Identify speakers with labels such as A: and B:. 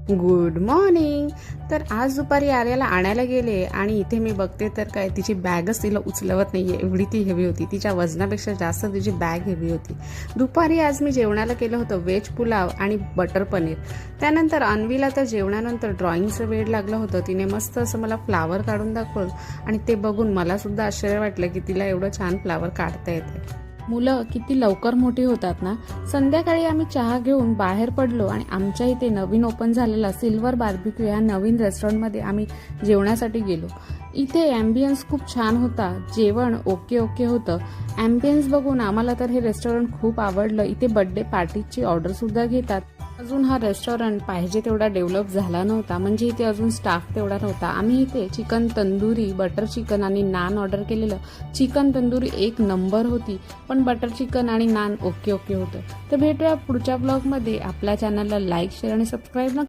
A: Good morning. तर आज दुपारी आर्याला आणायला गेले आणि इथे मी बघते तर काय तिची बॅगच तिला उचलवत नाहीये, एवढी ती हेवी होती. तिच्या वजनापेक्षा जास्त तिची बॅग हेवी होती. दुपारी आज मी जेवणाला केलं होतं व्हेज पुलाव आणि बटर पनीर. त्यानंतर अन्वीला तर जेवणानंतर ड्रॉइंगचं वेड लागलं होतं. तिने मस्त असं मला फ्लावर काढून दाखवलं आणि ते बघून मला सुद्धा आश्चर्य वाटलं की तिला एवढं छान फ्लावर काढता येते. मुलं किती लवकर मोठी होतात ना. संध्याकाळी आम्ही चहा घेऊन बाहेर पडलो आणि आमच्या इथे नवीन ओपन झालेला सिल्वर बार्बिक्यू या नवीन रेस्टॉरंटमध्ये आम्ही जेवणासाठी गेलो. इथे ॲम्बियन्स खूप छान होता, जेवण ओके होतं. ॲम्बियन्स बघून आम्हाला तर हे रेस्टॉरंट खूप आवडलं. इथे बर्थडे पार्टीची ऑर्डरसुद्धा घेतात. अजून हा रेस्टॉरंट पाहिजे तेवढा डेव्हलप झाला नव्हता, म्हणजे इथे अजून स्टाफ तेवढा नव्हता. आम्ही इथे चिकन तंदुरी, बटर चिकन आणि नान ऑर्डर केलेलं. चिकन तंदुरी एक नंबर होती, पण बटर चिकन आणि नान ओके होतं. तर भेटूया पुढच्या ब्लॉगमध्ये. आपल्या चॅनलला लाईक, शेअर आणि सबस्क्राईब